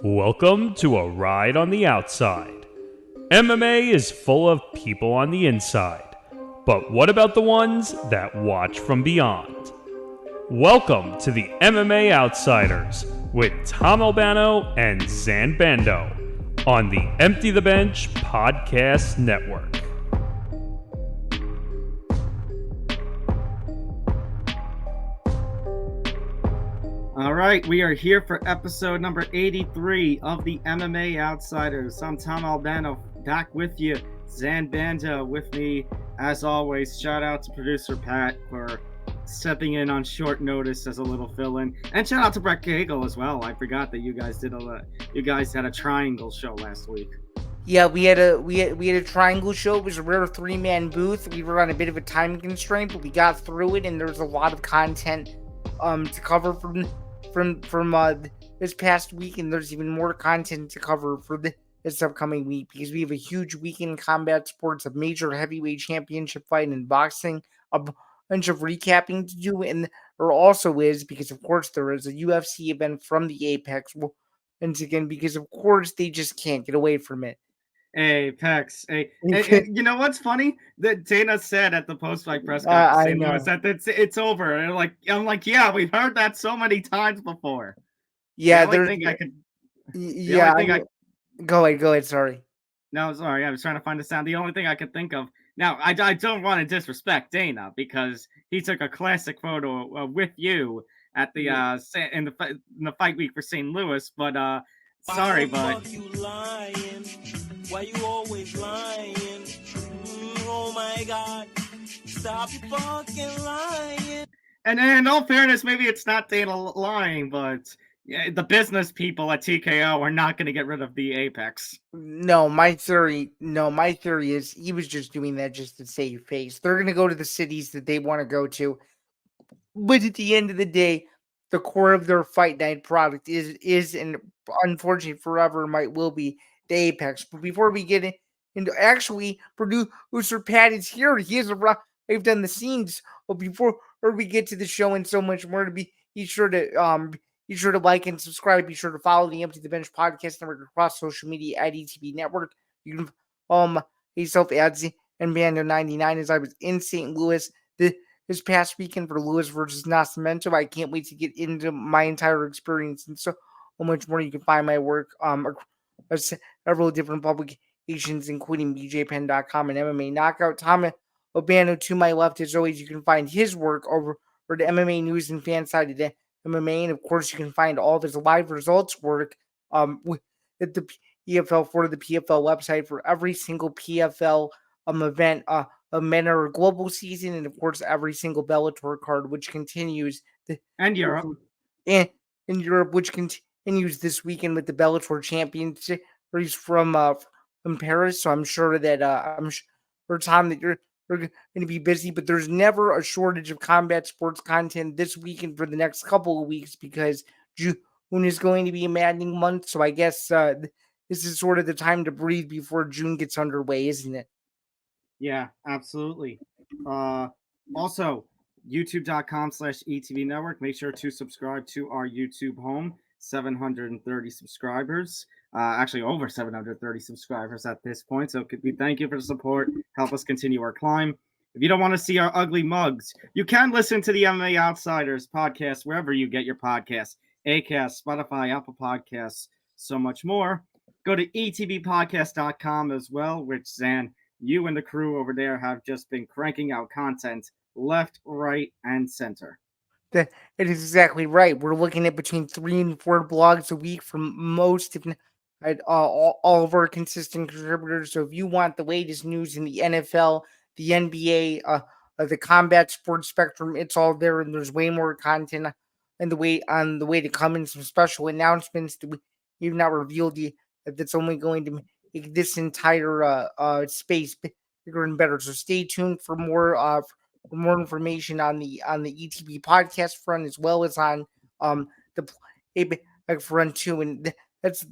Welcome to a ride on the outside. MMA is full of people on the inside, but what about the ones that watch from beyond? Welcome to the MMA Outsiders with Tom Albano and Zain Bando on the Empty the Bench Podcast Network. All right, we are here for episode number 83 of the MMA Outsiders. I'm Tom Albano, back with you. Zain Bando with me, as always. Shout out to producer Pat for stepping in on short notice as a little fill-in, and shout out to Brett Cagle as well. I forgot that you guys had a triangle show last week. Yeah, we had a triangle show. It was a rare 3-man booth. We were on a bit of a time constraint, but we got through it, and there's a lot of content to cover from this past week, and there's even more content to cover for this upcoming week because we have a huge week in combat sports, a major heavyweight championship fight in boxing, a bunch of recapping to do, and there also is, because of course there is a UFC event from the Apex once again, because of course they just can't get away from it. Apex. And you know what's funny? That Dana said at the post-fight press conference St. Louis that it's over. And I'm like, yeah, we've heard that so many times before. Yeah, Go ahead. Sorry. No, sorry. I was trying to find the sound. The only thing I could think of now, I don't want to disrespect Dana because he took a classic photo with you at the in the fight week for St. Louis, but sorry, bud. Why you always lying? Oh my God, stop your fucking lying. And in all fairness, maybe it's not Dana lying, but the business people at TKO are not going to get rid of the Apex. No, my theory is he was just doing that just to save face. They're going to go to the cities that they want to go to. But at the end of the day, the core of their fight night product is and unfortunately forever will be the Apex. But before we get into actually, producer Pat is here. He has arrived on the scenes. But before we get to the show and so much more, be sure to like and subscribe. Be sure to follow the Empty the Bench Podcast Network across social media at ETB Network. You can follow myself at Zain Bando 99 as I was in St. Louis this past weekend for Lewis versus Nascimento. I can't wait to get into my entire experience and so much more. You can find my work several different publications, including bjpen.com and MMA Knockout. Tom Albano to my left, as always, you can find his work over the MMA News and Fan Side of MMA, and of course, you can find all of his live results work at the PFL for the PFL website for every single PFL event, a men or global season, and of course, every single Bellator card, which continues and Europe, and in Europe, which continues this weekend with the Bellator Championship from Paris. So I'm sure that Tom, that you're going to be busy, but there's never a shortage of combat sports content this weekend for the next couple of weeks because June is going to be a maddening month. So I guess this is sort of the time to breathe before June gets underway, isn't it? Yeah, absolutely. Also, youtube.com/ETV Network. Make sure to subscribe to our YouTube home. 730 subscribers. Actually, over 730 subscribers at this point. So we thank you for the support. Help us continue our climb. If you don't want to see our ugly mugs, you can listen to the MMA Outsiders podcast wherever you get your podcasts. Acast, Spotify, Apple Podcasts, so much more. Go to etbpodcast.com as well, which, Zan, you and the crew over there have just been cranking out content left, right, and center. It is exactly right. We're looking at between 3 and 4 blogs a week from most, if not all of our consistent contributors. So if you want the latest news in the NFL, the NBA, the combat sports spectrum, it's all there, and there's way more content on the way to come, and some special announcements that we've not revealed yet that's only going to make this entire space bigger and better. So stay tuned for more information on the ETB podcast front, as well as on the Playack front too. And that's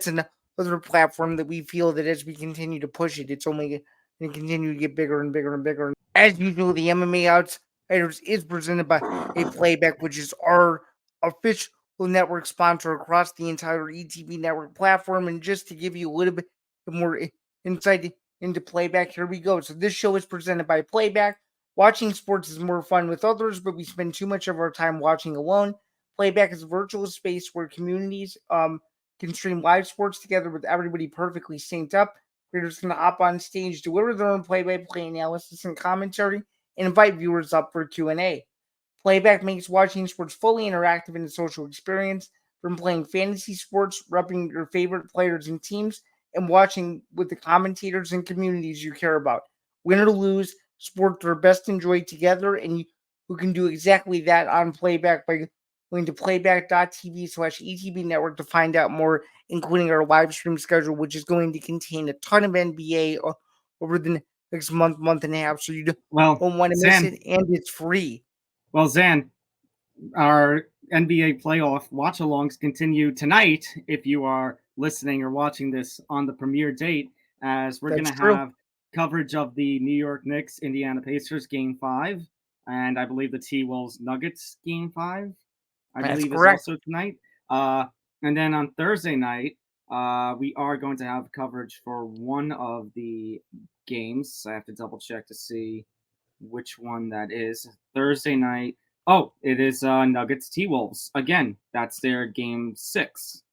another platform that we feel that as we continue to push it, it's only going to continue to get bigger and bigger and bigger. As usual, the MMA Outsiders is presented by a Playback, which is our official network sponsor across the entire ETV network platform. And just to give you a little bit more insight into Playback, here we go. So this show is presented by Playback. Watching sports is more fun with others, but we spend too much of our time watching alone. Playback is a virtual space where communities can stream live sports together with everybody perfectly synced up. Creators can hop on stage, deliver their own play-by-play analysis and commentary, and invite viewers up for Q&A. Playback makes watching sports fully interactive and a social experience, from playing fantasy sports, repping your favorite players and teams, and watching with the commentators and communities you care about. Win or lose, sports are best enjoyed together, and you can do exactly that on Playback by going to playback.tv/ETB network to find out more, including our live stream schedule, which is going to contain a ton of NBA over the next month and a half. So you don't want to miss it, and it's free. Well, Zan, our NBA playoff watch-alongs continue tonight if you are listening or watching this on the premiere date, as we're going to have coverage of the New York Knicks, Indiana Pacers Game 5, and I believe the T-Wolves Nuggets Game 5, That's believe correct. is also tonight. And then on Thursday night, we are going to have coverage for one of the games. I have to double-check to see which one that is. Thursday night. Oh, it is Nuggets T-Wolves. Again, that's their Game 6.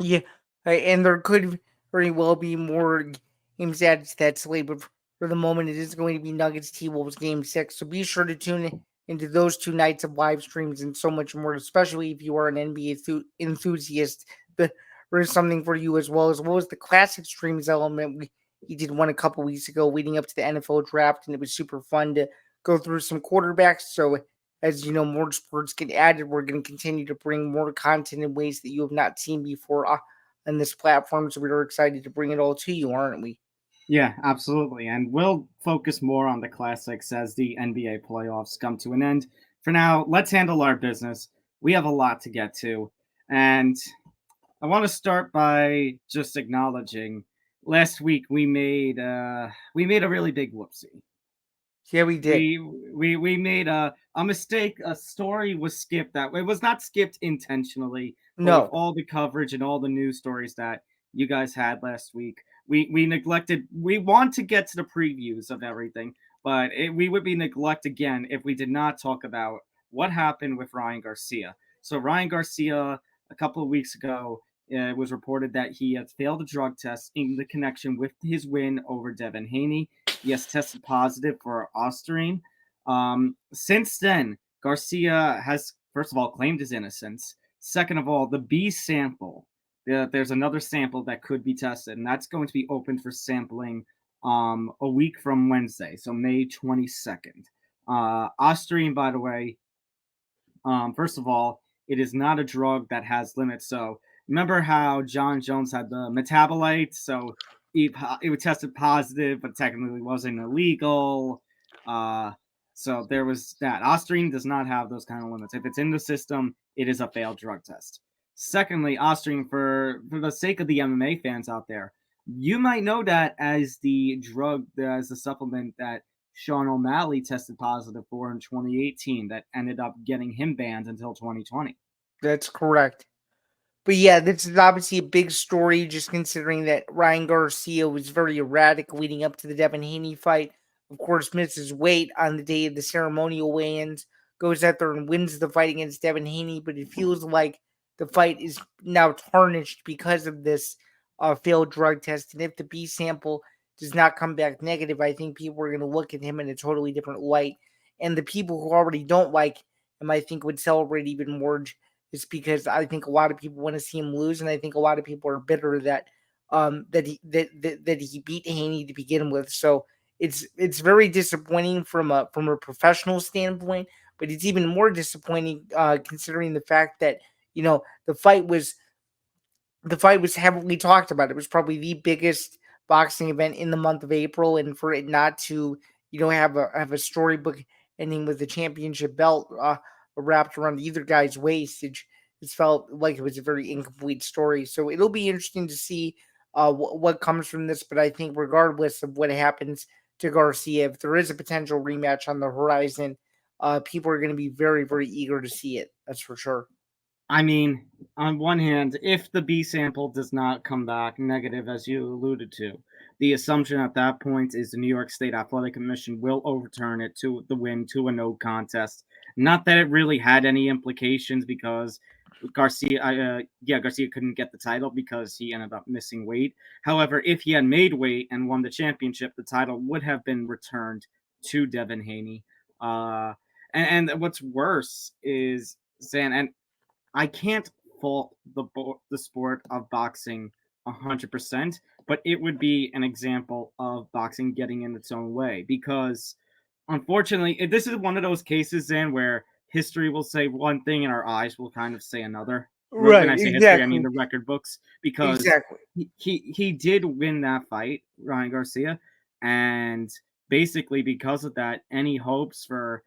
Yeah, and there could very well be more games added to that slate, but for the moment, it is going to be Nuggets T-Wolves Game 6. So be sure to tune into those 2 nights of live streams and so much more, especially if you are an NBA enthusiast. There is something for you as well as the classic streams element. We did one a couple weeks ago leading up to the NFL draft, and it was super fun to go through some quarterbacks. So as you know, more sports get added, we're going to continue to bring more content in ways that you have not seen before on this platform. So we're excited to bring it all to you, aren't we? Yeah, absolutely. And we'll focus more on the classics as the NBA playoffs come to an end. For now, let's handle our business. We have a lot to get to. And I want to start by just acknowledging last week we made a really big whoopsie. Yeah, we did. We made a mistake. A story was skipped. That it was not skipped intentionally. No. With all the coverage and all the news stories that you guys had last week, we neglected. We want to get to the previews of everything, but we would be neglect again if we did not talk about what happened with Ryan Garcia. So Ryan Garcia, a couple of weeks ago, it was reported that he had failed a drug test in the connection with his win over Devin Haney. He has tested positive for ostarine. Since then, Garcia has, first of all, claimed his innocence. Second of all, the B sample. There's another sample that could be tested, and that's going to be open for sampling a week from Wednesday, so May 22nd. Ostarine, by the way, first of all, it is not a drug that has limits. So remember how John Jones had the metabolite? So it tested positive, but technically wasn't illegal. So there was that. Ostarine does not have those kind of limits. If it's in the system, it is a failed drug test. Secondly, ostarine, for the sake of the MMA fans out there, you might know that as the drug, as the supplement that Sean O'Malley tested positive for in 2018 that ended up getting him banned until 2020. That's correct. But yeah, this is obviously a big story, just considering that Ryan Garcia was very erratic leading up to the Devin Haney fight. Of course, misses weight on the day of the ceremonial weigh-ins, goes out there and wins the fight against Devin Haney, but it feels like the fight is now tarnished because of this failed drug test. And if the B sample does not come back negative, I think people are going to look at him in a totally different light. And the people who already don't like him, I think, would celebrate even more, just because I think a lot of people want to see him lose, and I think a lot of people are bitter that he beat Haney to begin with. So it's very disappointing from a professional standpoint, but it's even more disappointing considering the fact that the fight was heavily talked about. It was probably the biggest boxing event in the month of April, and for it not to have a storybook ending with the championship belt wrapped around either guy's waist, it felt like it was a very incomplete story. So it'll be interesting to see what comes from this. But I think regardless of what happens to Garcia, if there is a potential rematch on the horizon, people are going to be very, very eager to see it. That's for sure. I mean, on one hand, if the B sample does not come back negative, as you alluded to, the assumption at that point is the New York State Athletic Commission will overturn it to the win to a no contest. Not that it really had any implications because Garcia couldn't get the title because he ended up missing weight. However, if he had made weight and won the championship, the title would have been returned to Devin Haney. And what's worse is Zain, and I can't fault the sport of boxing 100%, but it would be an example of boxing getting in its own way because, unfortunately, this is one of those cases, Zan, where history will say one thing and our eyes will kind of say another. Right, When I say history, I mean the record books, because Exactly. he did win that fight, Ryan Garcia, and basically because of that, any hopes for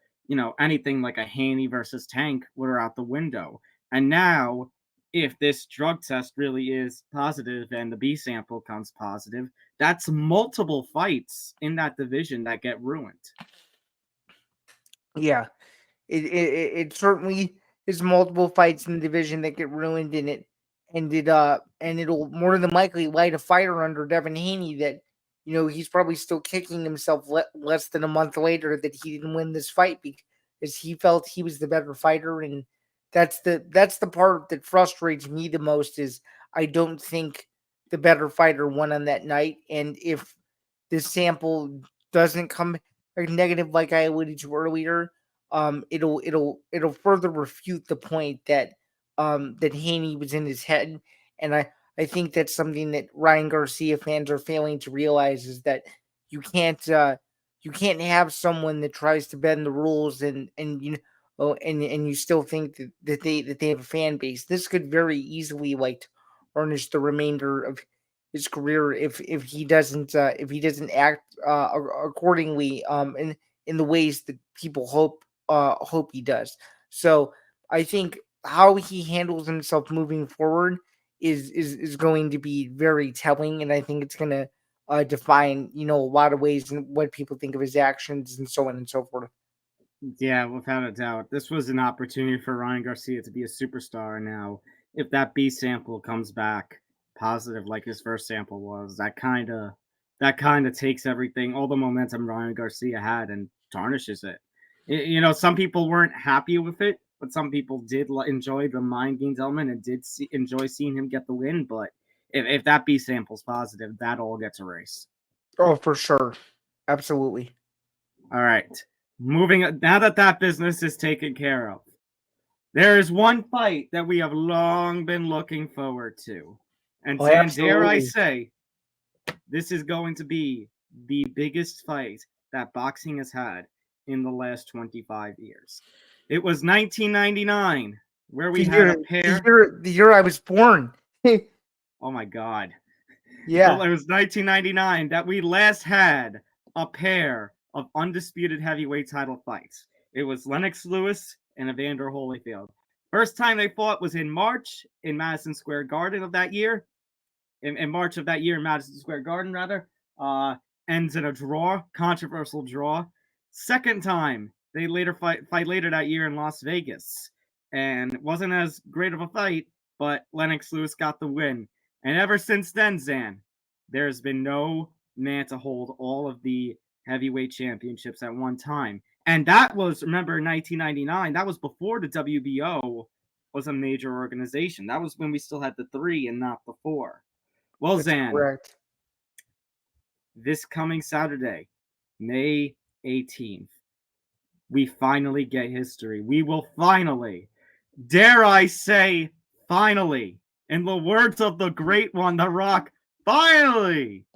anything like a Haney versus Tank were out the window. And now, if this drug test really is positive and the B sample comes positive, that's multiple fights in that division that get ruined. Yeah, it certainly is multiple fights in the division that get ruined, and it'll more than likely light a fire under Devin Haney that he's probably still kicking himself less than a month later that he didn't win this fight because he felt he was the better fighter, and that's the part that frustrates me the most is I don't think the better fighter won on that night, and if this sample doesn't come negative like I alluded to earlier, it'll further refute the point that that Haney was in his head, and I think that's something that Ryan Garcia fans are failing to realize is that you can't have someone that tries to bend the rules and and you still think that they have a fan base. This could very easily tarnish the remainder of his career if he doesn't act accordingly in the ways that people hope he does. So I think how he handles himself moving forward is going to be very telling, and I think it's going to define a lot of ways and what people think of his actions and so on and so forth. Yeah, without a doubt. This was an opportunity for Ryan Garcia to be a superstar now. If that B sample comes back positive like his first sample was, that kind of takes everything, all the momentum Ryan Garcia had and tarnishes it. Some people weren't happy with it, but some people did enjoy the mind games element and did enjoy seeing him get the win. But if that B sample's positive, that all gets erased. Oh, for sure. Absolutely. All right. Moving now that business is taken care of, there is one fight that we have long been looking forward to. And dare I say, this is going to be the biggest fight that boxing has had in the last 25 years. It was 1999, where we had a pair. The year I was born. Oh my God. Yeah. Well, it was 1999 that we last had a pair of undisputed heavyweight title fights. It was Lennox Lewis and Evander Holyfield. First time they fought was in March in Madison Square Garden of that year. In March of that year in Madison Square Garden, rather. Ends in a draw, controversial draw. Second time, they later fight later that year in Las Vegas. And it wasn't as great of a fight, but Lennox Lewis got the win. And ever since then, Zan, there's been no man to hold all of the heavyweight championships at one time. And that was, remember, in 1999, that was before the WBO was a major organization. That was when we still had the 3 and not the 4. Well, That's Zan, correct. This coming Saturday, May 18th, we finally get history. We will finally, dare I say, finally, in the words of the great one, The Rock, finally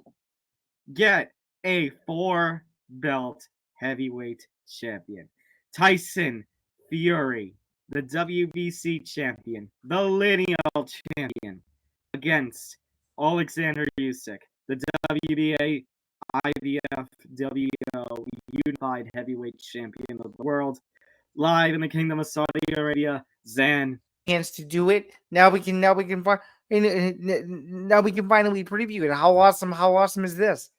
get a 4-belt heavyweight champion. Tyson Fury, the WBC champion, the lineal champion, against Oleksandr Usyk, the WBA IBF WO Unified Heavyweight Champion of the world, live in the Kingdom of Saudi Arabia. Zan, chance to do it. Now we can finally preview it. How awesome is this?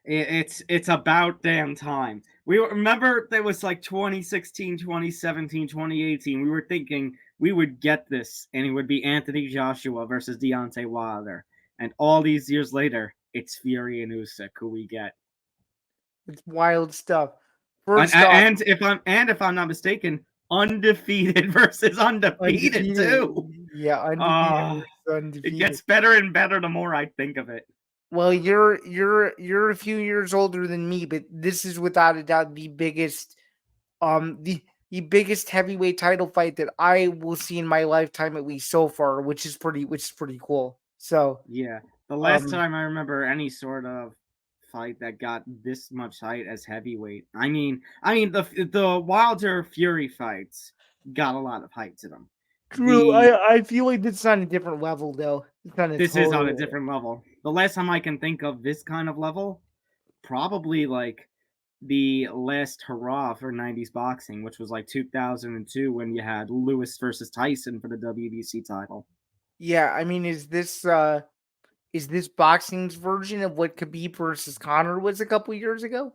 It's about damn time. We remember there was like 2016, 2017, 2018. We were thinking we would get this, and it would be Anthony Joshua versus Deontay Wilder. And all these years later, it's Fury and Usyk who we get. It's wild stuff. And, First off, if I'm not mistaken, undefeated versus undefeated too. Yeah, undefeated versus undefeated. It gets better and better the more I think of it. Well, you're a few years older than me, but this is without a doubt the biggest heavyweight title fight that I will see in my lifetime, at least so far, which is pretty cool. So yeah, the last time I remember any sort of fight that got this much height as heavyweight. I mean the Wilder Fury fights got a lot of height to them. True. I feel like it's on a different level though. This is on a different level. The last time I can think of this kind of level, probably like the last hurrah for 90s boxing, which was like 2002 when you had Lewis versus Tyson for the WBC title. Yeah, I mean, is this boxing's version of what Khabib versus Conor was a couple years ago?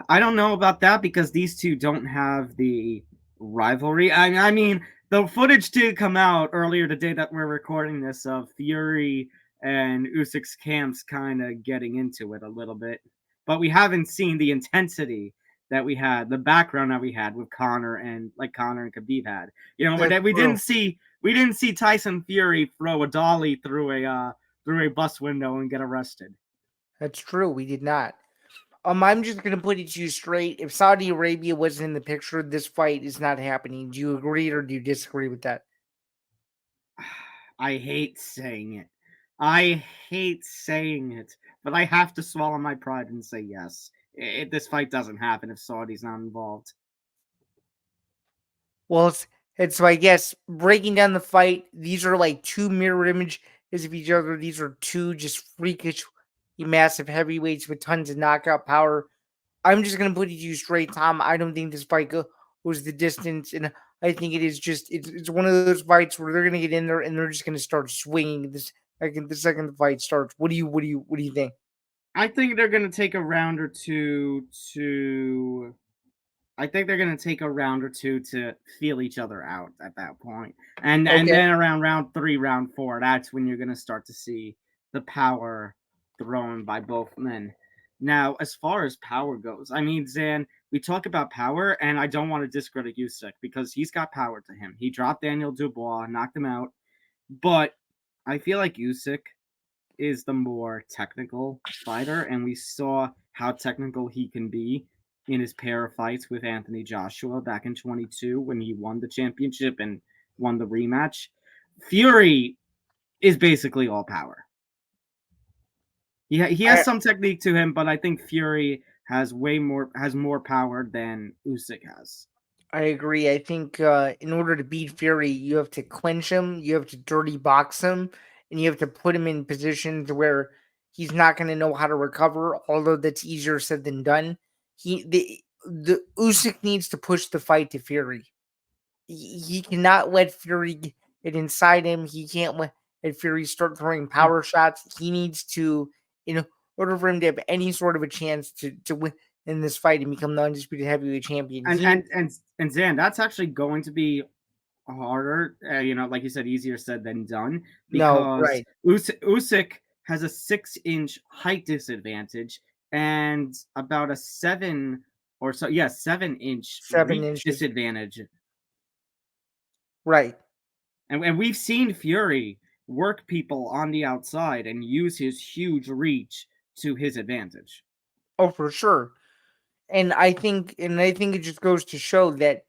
I don't know about that because these two don't have the rivalry. I mean, the footage did come out earlier today that we're recording this of Fury and Usyk's camps kind of getting into it a little bit. But we haven't seen the intensity that we had, the background that we had with Conor and Khabib had. You know, but we didn't see Tyson Fury throw a dolly through a bus window and get arrested. That's true. We did not. I'm just gonna put it to you straight. If Saudi Arabia wasn't in the picture, this fight is not happening. Do you agree or do you disagree with that? I hate saying it. But I have to swallow my pride and say yes. This fight doesn't happen if Saudi's not involved. Well, it's so I guess breaking down the fight, these are like two mirror images of each other. These are two just freakish, massive heavyweights with tons of knockout power. I'm just going to put it to you straight, Tom. I don't think this fight goes the distance, and I think it is just it's one of those fights where they're going to get in there and they're just going to start swinging the second the fight starts. What do you think? I think they're going to take a round or two to. I think they're going to take a round or two to feel each other out at that point. And then around round 3, round 4, that's when you're going to start to see the power thrown by both men. Now, as far as power goes, I mean, Zain, we talk about power, and I don't want to discredit Usyk because he's got power to him. He dropped Daniel Dubois, knocked him out. But I feel like Usyk is the more technical fighter, and we saw how technical he can be in his pair of fights with Anthony Joshua back in 22 when he won the championship and won the rematch. Fury is basically all power. He has some technique to him, but I think Fury has more power than Usyk has. I agree. I think in order to beat Fury, you have to clinch him, you have to dirty box him, and you have to put him in positions where he's not going to know how to recover, although that's easier said than done. The Usyk needs to push the fight to Fury. He cannot let Fury get inside him. He can't let Fury start throwing power shots. He needs to, in order for him to have any sort of a chance to win in this fight and become the undisputed heavyweight champion. And Zain, that's actually going to be harder. Like you said, easier said than done. Because right. Usyk has a 6-inch height disadvantage and about a 7 inch disadvantage. Right. And we've seen Fury work people on the outside and use his huge reach to his advantage. Oh, for sure. And I think it just goes to show that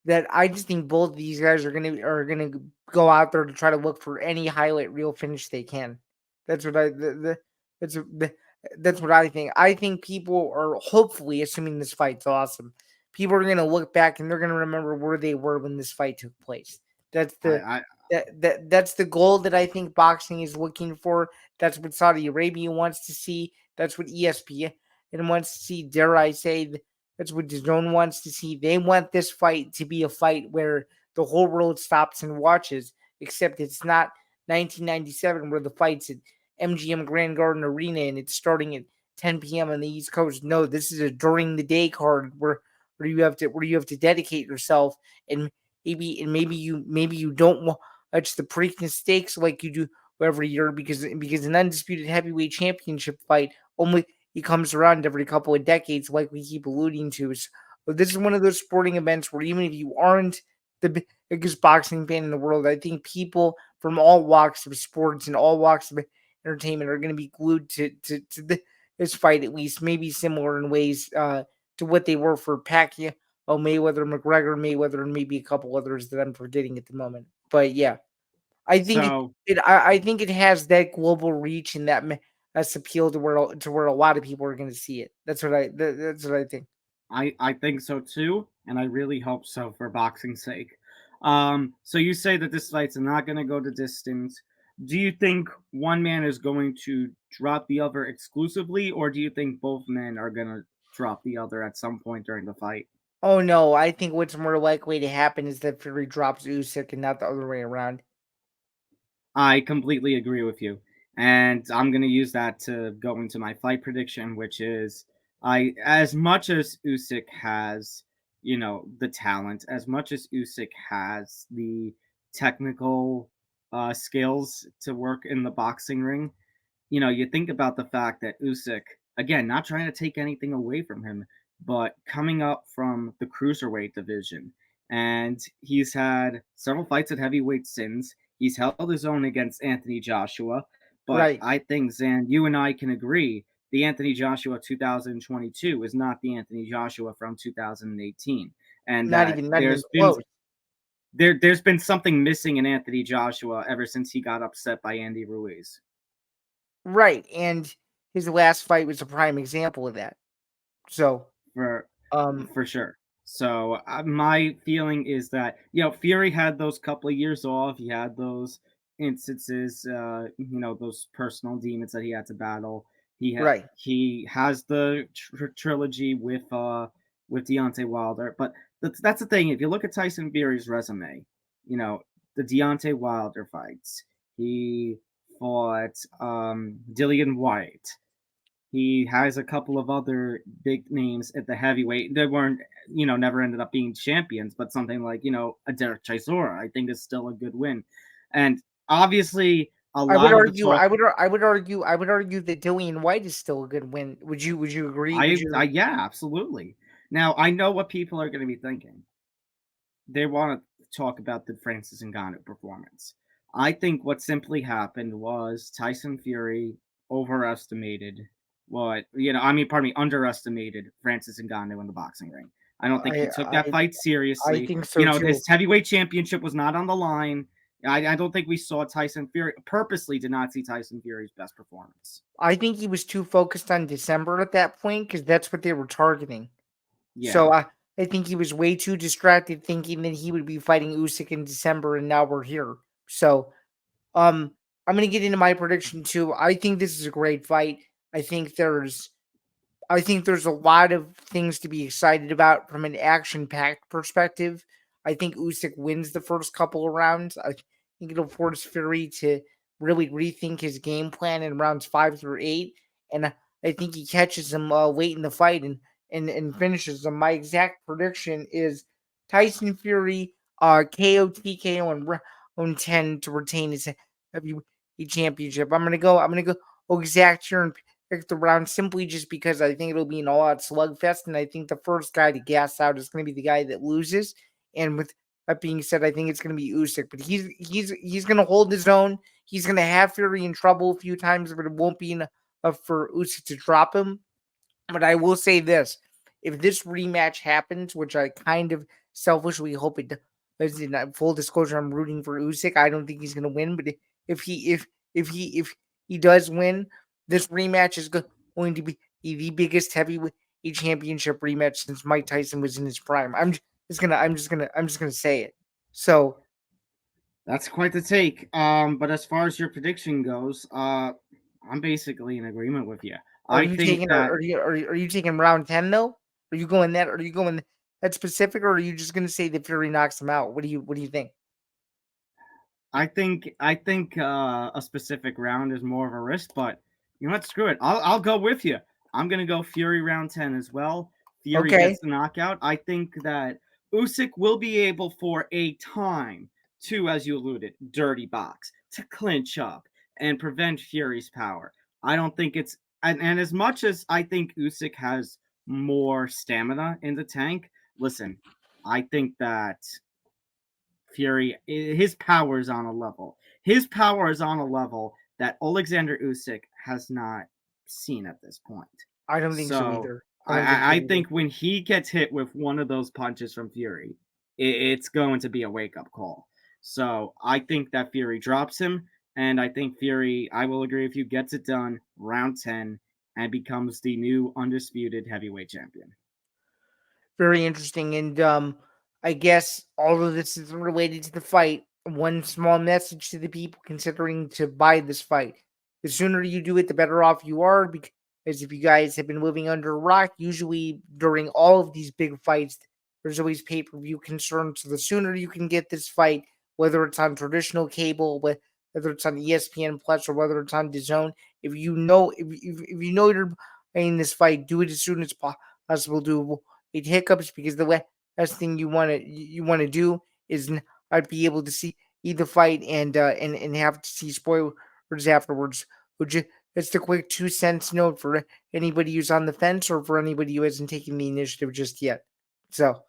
I just think both of these guys are gonna go out there to try to look for any highlight reel finish they can. That's what I think. I think people are hopefully, assuming this fight's awesome, people are gonna look back and they're gonna remember where they were when this fight took place. That's that's the goal that I think boxing is looking for. That's what Saudi Arabia wants to see. That's what ESPN wants to see. Dare I say, that's what DAZN wants to see. They want this fight to be a fight where the whole world stops and watches, except it's not 1997 where the fight's at MGM Grand Garden Arena and it's starting at 10 p.m. on the East Coast. No, this is a during the day card where you have to dedicate yourself and maybe you don't watch the Preakness Stakes like you do every year because an undisputed heavyweight championship fight only he comes around every couple of decades, like we keep alluding to. But this is one of those sporting events where even if you aren't the biggest boxing fan in the world, I think people from all walks of sports and all walks of entertainment are going to be glued to this fight, at least maybe similar in ways to what they were for Pacquiao, Mayweather, Mayweather, and maybe a couple others that I'm forgetting at the moment. But yeah, I think So I think it has that global reach and that's appeal to where a lot of people are going to see it. That's what I think. I think so too, and I really hope so for boxing's sake. So you say that this fight's not going to go to distance. Do you think one man is going to drop the other exclusively, or do you think both men are going to drop the other at some point during the fight? Oh no, I think what's more likely to happen is that Fury drops Usyk and not the other way around. I completely agree with you. And I'm going to use that to go into my fight prediction, which is as much as Usyk has, the talent, as much as Usyk has the technical skills to work in the boxing ring, you think about the fact that Usyk, again, not trying to take anything away from him, but coming up from the cruiserweight division. And he's had several fights at heavyweight since. He's held his own against Anthony Joshua. But Right. I think, Zan, you and I can agree the Anthony Joshua 2022 is not the Anthony Joshua from 2018. And Not that even close. there's been something missing in Anthony Joshua ever since he got upset by Andy Ruiz. Right. And his last fight was a prime example of that. So For sure. So my feeling is that Fury had those couple of years off. He had those instances, those personal demons that he had to battle. right. He has the trilogy with Deontay Wilder, but that's the thing. If you look at Tyson Fury's resume, the Deontay Wilder fights, he fought Dillian White. He has a couple of other big names at the heavyweight that weren't, never ended up being champions, but something like, a Derek Chisora, I think is still a good win. And obviously, I would argue that Dillian White is still a good win. Would you agree? Yeah, absolutely. Now, I know what people are going to be thinking. They want to talk about the Francis Ngannou performance. I think what simply happened was Tyson Fury underestimated Francis Ngannou in the boxing ring. I don't think he took that fight seriously. I think so too. His heavyweight championship was not on the line. I don't think we saw Tyson Fury, purposely did not see Tyson Fury's best performance. I think he was too focused on December at that point because that's what they were targeting. Yeah. So I think he was way too distracted thinking that he would be fighting Usyk in December, and now we're here. So I'm going to get into my prediction too. I think this is a great fight. I think there's a lot of things to be excited about from an action-packed perspective. I think Usyk wins the first couple of rounds. I think it'll force Fury to really rethink his game plan in rounds 5 through 8, and I think he catches him late in the fight and finishes him. My exact prediction is Tyson Fury KO TKO in round 10 to retain his heavyweight championship. I'm gonna go exact here and pick the round simply just because I think it'll be an all-out slugfest, and I think the first guy to gas out is going to be the guy that loses. And with that being said, I think it's going to be Usyk, but he's going to hold his own. He's going to have Fury in trouble a few times, but it won't be enough for Usyk to drop him. But I will say this: if this rematch happens, which I kind of selfishly hope it does, in full disclosure, I'm rooting for Usyk. I don't think he's going to win, but if he does win, this rematch is going to be the biggest heavyweight championship rematch since Mike Tyson was in his prime. I'm just gonna say it. So that's quite the take. But as far as your prediction goes, I'm basically in agreement with you. Are you taking round 10 though? Are you going that specific, or are you just gonna say that Fury knocks him out? What do you think? I think a specific round is more of a risk, but you know what? Screw it. I'll go with you. I'm gonna go Fury round 10 as well. Fury gets the knockout. I think that Usyk will be able for a time to, as you alluded, dirty box, to clinch up and prevent Fury's power. I don't think it's and as much as I think Usyk has more stamina in the tank, listen, I think that Fury, his power is on a level. His power is on a level that Oleksandr Usyk has not seen at this point. I don't think so either. I think when he gets hit with one of those punches from Fury, it's going to be a wake-up call. So I think that Fury drops him, and I think Fury, I will agree with you, gets it done round 10 and becomes the new undisputed heavyweight champion. Very interesting. And I guess all of this is related to the fight. One small message to the people considering to buy this fight. The sooner you do it, the better off you are, because if you guys have been living under a rock, usually during all of these big fights, there's always pay-per-view concerns. So the sooner you can get this fight, whether it's on traditional cable, whether it's on ESPN Plus, or whether it's on DAZN, if you know you're buying this fight, do it as soon as possible. Do it hiccups, because the last thing you want to do is not be able to see the fight and have to see spoilers afterwards. Just a quick 2 cents note for anybody who's on the fence or for anybody who hasn't taken the initiative just yet. So,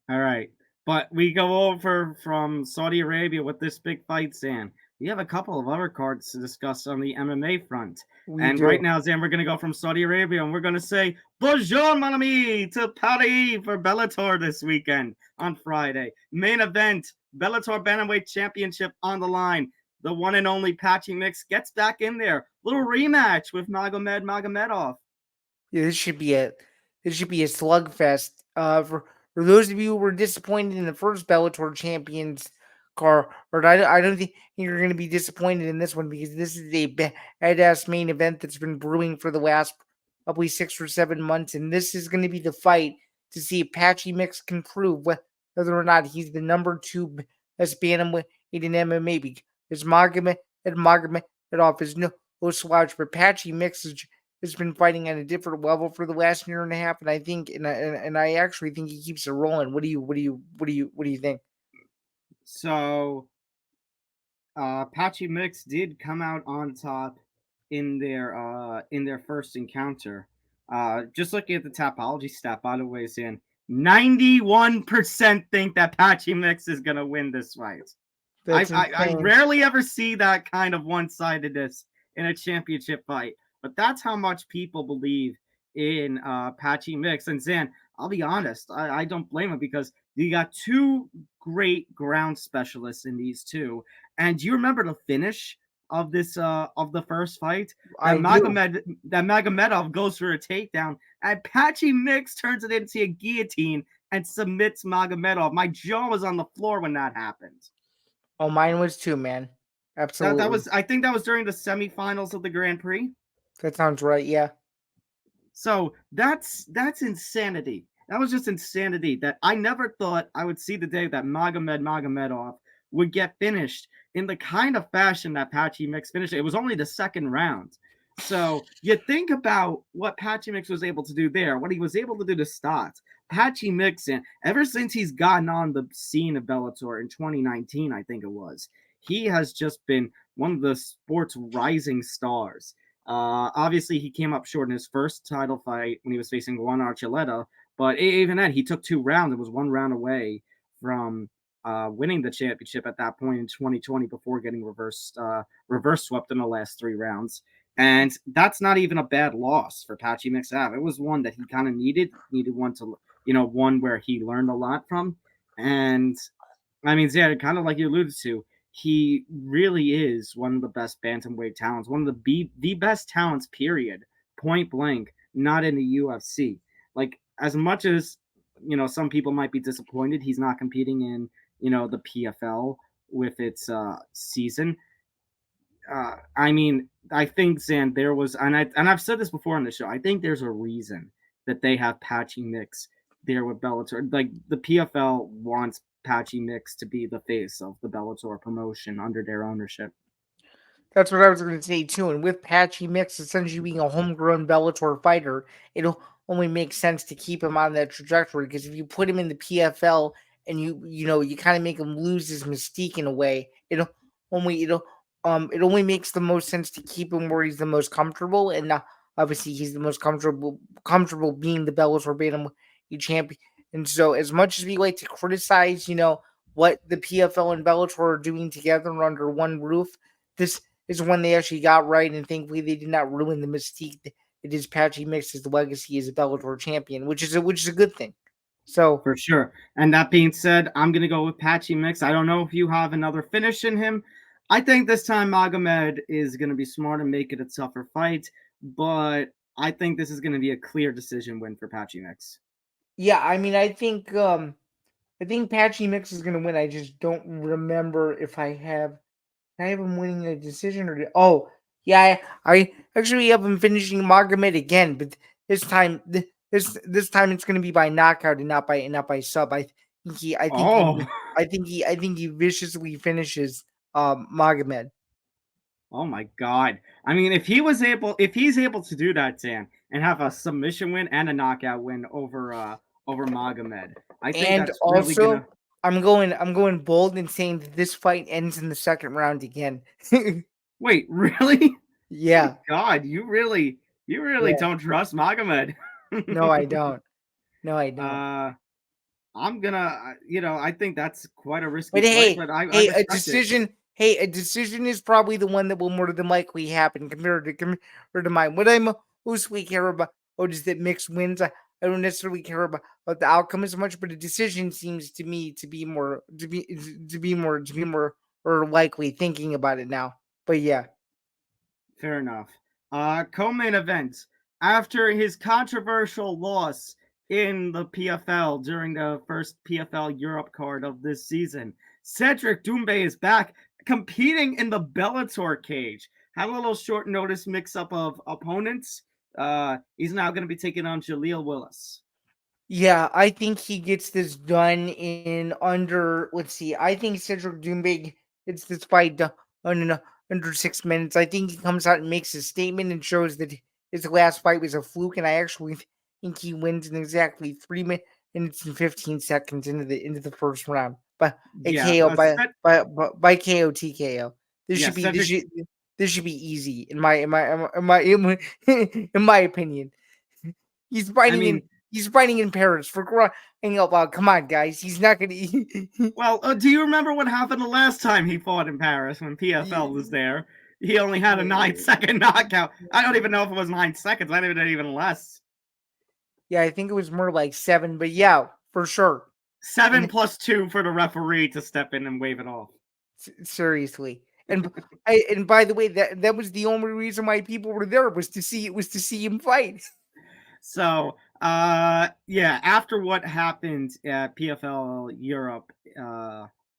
all right, but we go over from Saudi Arabia with this big fight, Zan. We have a couple of other cards to discuss on the MMA front. Right now, Zan, we're going to go from Saudi Arabia, and we're going to say bonjour, mon ami, to Paris for Bellator this weekend on Friday. Main event, Bellator Bantamweight Championship on the line. The one and only Patchy Mix gets back in there. Little rematch with Nurmagomedov. Yeah, this should be a slugfest. For those of you who were disappointed in the first Bellator Champions card, I don't think you're going to be disappointed in this one, because this is a badass main event that's been brewing for the last probably 6 or 7 months, and this is going to be the fight to see if Patchy Mix can prove whether or not he's the number 2 best bantamweight in MMA. Because Nurmagomedov is no slouch, but Patchy Mix has been fighting on a different level for the last year and a half, and I think, and I actually think he keeps it rolling. What do you think? So, Patchy Mix did come out on top in their first encounter. Just looking at the Tapology stat, by the way, Zan, 91% think that Patchy Mix is gonna win this fight. I rarely ever see that kind of one-sidedness in a championship fight, but that's how much people believe in Patchy Mix. And Zan, I'll be honest, I don't blame him, because you got 2 great ground specialists in these two. And do you remember the finish of this of the first fight? That Nurmagomedov goes for a takedown, and Patchy Mix turns it into a guillotine and submits Nurmagomedov. My jaw was on the floor when that happened. Oh, mine was too, man. Absolutely. I think that was during the semifinals of the Grand Prix. That sounds right, yeah. So that's insanity. That was just insanity that I never thought I would see the day that Nurmagomedov would get finished in the kind of fashion that Patchy Mix finished. It was only the second round. So you think about what Patchy Mix was able to do there, what he was able to do to start. Patchy Mix, ever since he's gotten on the scene of Bellator in 2019, I think it was, he has just been one of the sport's rising stars. Obviously, he came up short in his first title fight when he was facing Juan Archuleta, but even then, he took 2 rounds. It was 1 round away from winning the championship at that point in 2020 before getting reverse swept in the last 3 rounds. And that's not even a bad loss for Patchy Mix to have. It was one that he kind of needed one to, one where he learned a lot from. And I mean, yeah, kind of like you alluded to, he really is one of the best bantamweight talents, one of the best talents, period, point blank, not in the UFC. Like, as much as, some people might be disappointed he's not competing in, the PFL with its season. I mean, I think, Zan, there was, and I've said this before on the show, I think there's a reason that they have Patchy Mix there with Bellator. Like, the PFL wants Patchy Mix to be the face of the Bellator promotion under their ownership. That's what I was going to say too. And with Patchy Mix essentially being a homegrown Bellator fighter, it only makes sense to keep him on that trajectory, because if you put him in the PFL and you kind of make him lose his mystique in a way, it only makes the most sense to keep him where he's the most comfortable, and obviously he's the most comfortable being the Bellator Bantamweight champion. And so, as much as we like to criticize, what the PFL and Bellator are doing together under one roof, this is one they actually got right, and thankfully they did not ruin the mystique that it is Patchy Mix's legacy as a Bellator champion, which is a good thing. So for sure. And that being said, I'm gonna go with Patchy Mix. I don't know if you have another finish in him. I think this time Magomed is gonna be smart and make it a tougher fight, but I think this is gonna be a clear decision win for Patchy Mix. Yeah, I mean, I think Patchy Mix is gonna win. I just don't remember if I have him winning a decision or yeah, I actually have him finishing Magomed again, but this time this time it's gonna be by knockout and not by sub. I think he viciously finishes Magomed. Oh my God! I mean, if he's able to do that, Zain, and have a submission win and a knockout win over Magomed, I think And that's also, really gonna. I'm going bold and saying that this fight ends in the second round again. Wait, really? Yeah. God, you really don't trust Magomed. No, I don't. No, I don't. I'm gonna, I think that's quite a risky But play, hey, but I a respect decision. it. Hey, a decision is probably the one that will more than likely happen compared to mine. What I'm mostly care about is that Mix wins. I don't necessarily care about the outcome as much, but a decision seems to me to be more or likely thinking about it now. But yeah. Fair enough. Co-main event. After his controversial loss in the PFL during the first PFL Europe card of this season, Cedric Doumbé is back competing in the Bellator cage. Had a little short notice mix-up of opponents. He's now going to be taking on Jaleel Willis. Yeah, I think he gets this done in under. Let's see. I think Cedric Doumbé gets this fight done in under 6 minutes. I think he comes out and makes a statement and shows that his last fight was a fluke, and I actually think he wins in exactly 3 minutes and 15 seconds into the first round. By KO by KO TKO. This should be easy in my opinion. He's fighting in Paris for crying out loud. Come on, guys. He's not going to. Well, do you remember what happened the last time he fought in Paris when PFL was there? He only had a 9-second knockout. I don't even know if it was 9 seconds. I did even less. Yeah, I think it was more like 7, but yeah, for sure. 7 plus 2 for the referee to step in and wave it off. Seriously. And by the way, that was the only reason why people were there was to see him fight. So, after what happened at PFL Europe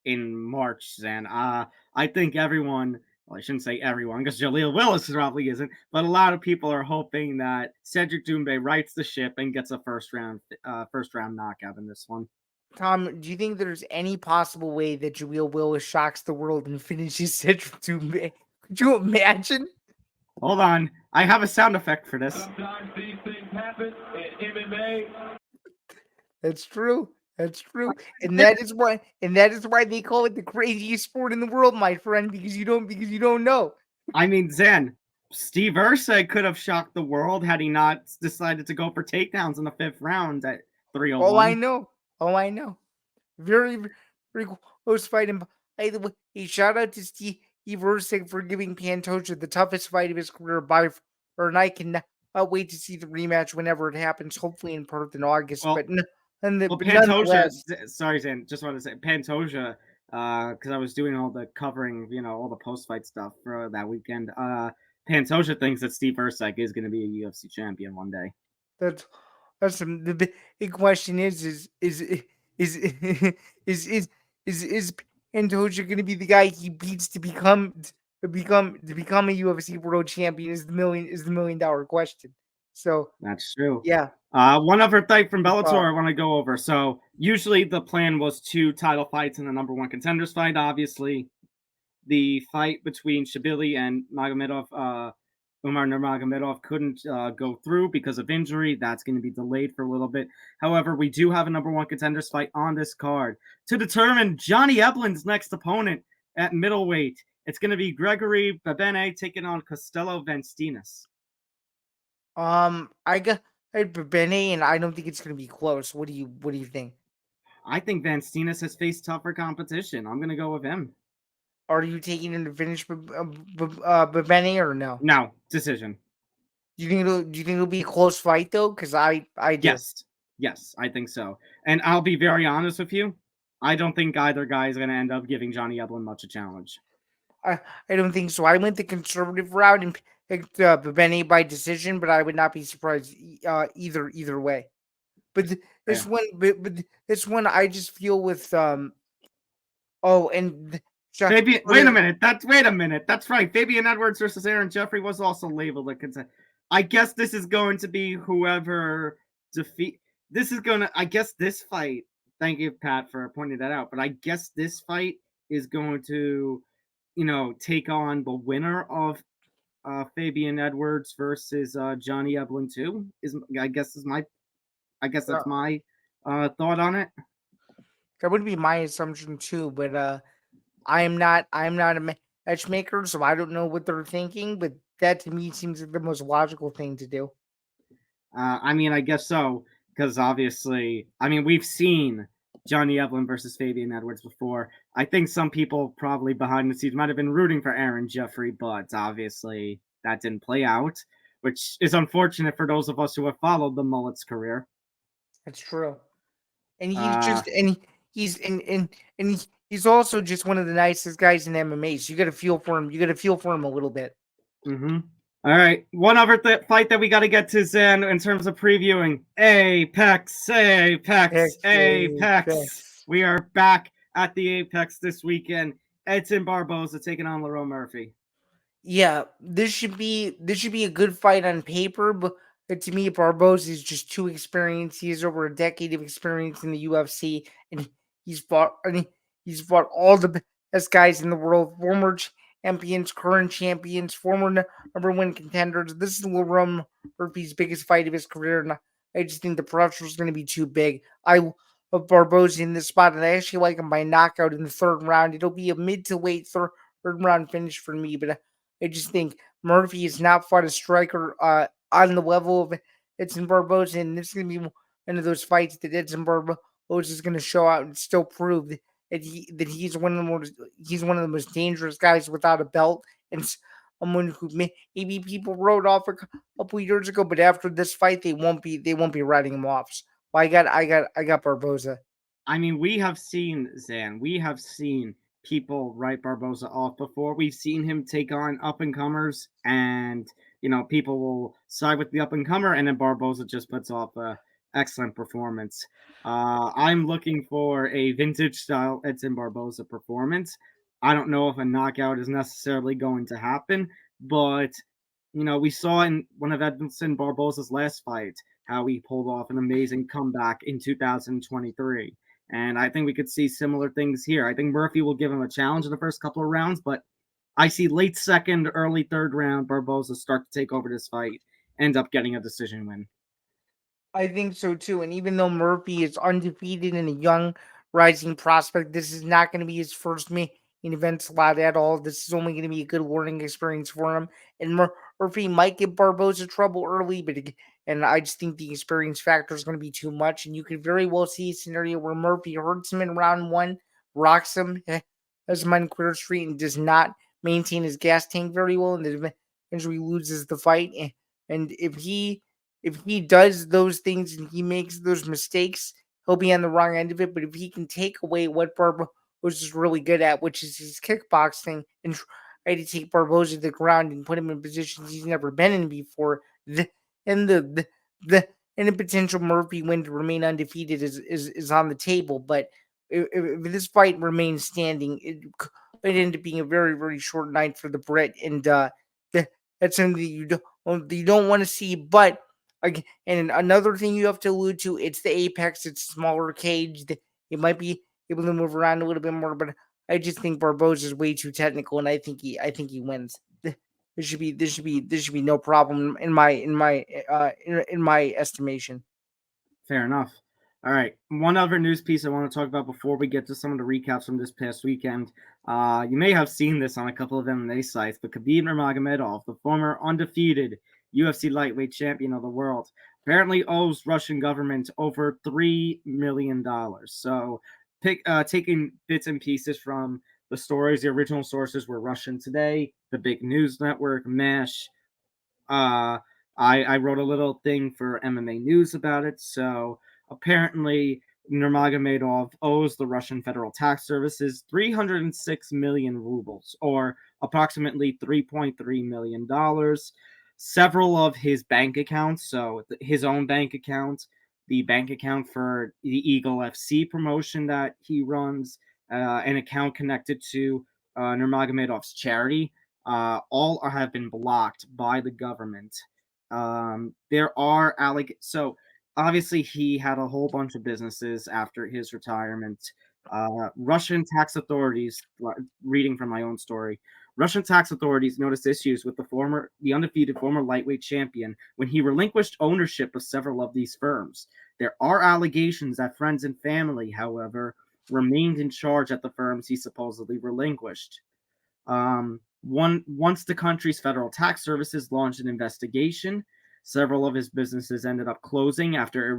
in March, then I think everyone, well, I shouldn't say everyone because Jaleel Willis probably isn't, but a lot of people are hoping that Cedric Doumbé rights the ship and gets a first round knockout in this one. Tom, do you think there's any possible way that Jaleel Willis shocks the world and finishes Cedric Doumbé? Could you imagine? Hold on, I have a sound effect for this. Sometimes these things happen in MMA. That's true. And that is why they call it the craziest sport in the world, my friend, because you don't know. I mean, Zain, Steve Usyk could have shocked the world had he not decided to go for takedowns in the 5th round at 301. Oh, I know. Very, very close fight. And by the way, shout out to Steve Usyk for giving Pantoja the toughest fight of his career and I cannot wait to see the rematch whenever it happens, hopefully in Perth in August. Pantoja, sorry, Zain, just wanted to say Pantoja, because I was doing all the covering, all the post-fight stuff for that weekend. Pantoja thinks that Steve Usyk is going to be a UFC champion one day. That's the big question is Pantoja going to be the guy he beats to become a UFC world champion? Is the $1 million question. So that's true. Yeah. One other fight from Bellator I want to go over. So usually the plan was 2 title fights in the number 1 contenders fight. Obviously, the fight between Shabili and Nurmagomedov Umar Nurmagomedov couldn't go through because of injury. That's going to be delayed for a little bit. However, we do have a number one contenders fight on this card to determine Johnny Eblen's next opponent at middleweight. It's going to be Gregory Babene taking on Costello Vanstinas. I got Benny, and I don't think it's going to be close. What do you think? I think Vanstinas has faced tougher competition. I'm going to go with him. Are you taking him to finish Benny or no? No, decision. Do you think it'll be a close fight though? Because I do. Yes, I think so. And I'll be very honest with you. I don't think either guy is going to end up giving Johnny Eblen much a challenge. I don't think so. I went the conservative route and picked Benny by decision, but I would not be surprised either way. But this one, I just feel with Fabian, wait a minute. That's right. Fabian Edwards versus Aaron Jeffrey was also labeled a contender. I guess this is going to be whoever defeat. I guess this fight. Thank you, Pat, for pointing that out. But I guess this fight is going to, take on the winner of Fabian Edwards versus Johnny Eblen too. I guess that's my thought on it. That would be my assumption too, but I'm not a matchmaker, so I don't know what they're thinking. But that to me seems like the most logical thing to do. I guess so, because obviously, we've seen Johnny Eblen versus Fabian Edwards before. I think some people probably behind the scenes might have been rooting for Aaron Jeffrey, but obviously that didn't play out, which is unfortunate for those of us who have followed the Mullet's career. That's true, and he's also just one of the nicest guys in MMA. So you got to feel for him. You got to feel for him a little bit. Mm-hmm. All right. One other fight that we got to get to, Zain, in terms of previewing. Apex. We are back at the Apex this weekend. Edson Barboza taking on Lerone Murphy. Yeah, this should be a good fight on paper, but to me, Barboza is just too experienced. He has over a decade of experience in the UFC, and he's fought all the best guys in the world, former champions, current champions, former number one contenders. This is Lerone Murphy's biggest fight of his career, and I just think the pressure is going to be too big. I love Barboza in this spot, and I actually like him by knockout in the third round. It'll be a mid to late third round finish for me, but I just think Murphy has not fought a striker on the level of Edson Barboza, and this is going to be one of those fights that Edson Barboza is going to show out and still prove that he's one of the most dangerous guys without a belt, and someone who maybe people wrote off a couple years ago, but after this fight they won't be writing him off. So I got Barboza. We have seen, Zain. We have seen people write Barboza off before. We've seen him take on up and comers, and people will side with the up and comer, and then Barboza just puts off a excellent performance. I'm looking for a vintage style Edson Barboza performance. I don't know if a knockout is necessarily going to happen, but we saw in one of Edson Barboza's last fights how he pulled off an amazing comeback in 2023. And I think we could see similar things here. I think Murphy will give him a challenge in the first couple of rounds, but I see late second, early third round Barboza start to take over this fight, end up getting a decision win. I think so too. And even though Murphy is undefeated and a young rising prospect, this is not going to be his first main event slot at all. This is only going to be a good learning experience for him. And Murphy might give Barboza trouble early, and I just think the experience factor is going to be too much. And you could very well see a scenario where Murphy hurts him in round one, rocks him, has him on clear street, and does not maintain his gas tank very well, and eventually loses the fight. And if he does those things and he makes those mistakes, he'll be on the wrong end of it. But if he can take away what Barboza is really good at, which is his kickboxing, and try to take Barboza to the ground and put him in positions he's never been in before, and the potential Murphy win to remain undefeated is on the table. But if this fight remains standing, it could end up being a very, very short night for the Brit, and that's something that you don't want to see. But again, and another thing you have to allude to, it's the Apex, it's a smaller cage. It might be able to move around a little bit more, but I just think Barboza is way too technical, and I think he wins. There should be no problem in my estimation. Fair enough. All right. One other news piece I want to talk about before we get to some of the recaps from this past weekend. You may have seen this on a couple of MMA sites, but Khabib Nurmagomedov, the former undefeated UFC lightweight champion of the world, apparently owes Russian government over $3 million. So, taking bits and pieces from the stories, the original sources were Russian Today, the big news network, MASH. I wrote a little thing for MMA News about it. So apparently, Nurmagomedov owes the Russian Federal Tax Services 306 million rubles, or approximately $3.3 million. Several of his bank accounts, so his own bank account, the bank account for the Eagle FC promotion that he runs, an account connected to Nurmagomedov's charity, all have been blocked by the government. There are so obviously he had a whole bunch of businesses after his retirement. Russian tax authorities, reading from my own story, Russian tax authorities noticed issues with the undefeated former lightweight champion when he relinquished ownership of several of these firms. There are allegations that friends and family, however, remained in charge at the firms he supposedly relinquished. Once the country's federal tax services launched an investigation, several of his businesses ended up closing after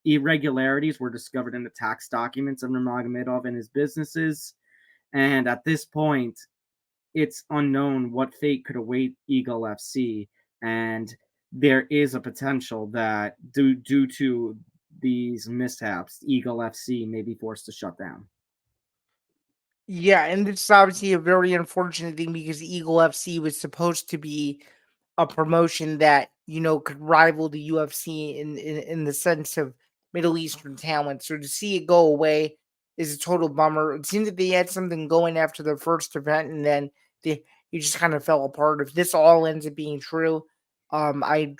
irregularities were discovered in the tax documents of Nurmagomedov and his businesses. And at this point, it's unknown what fate could await Eagle FC. And there is a potential that due to these mishaps, Eagle FC may be forced to shut down. Yeah, and it's obviously a very unfortunate thing because Eagle FC was supposed to be a promotion that could rival the UFC in the sense of Middle Eastern talent. So to see it go away is a total bummer. It seemed that they had something going after their first event, and then you just kind of fell apart. If this all ends up being true, I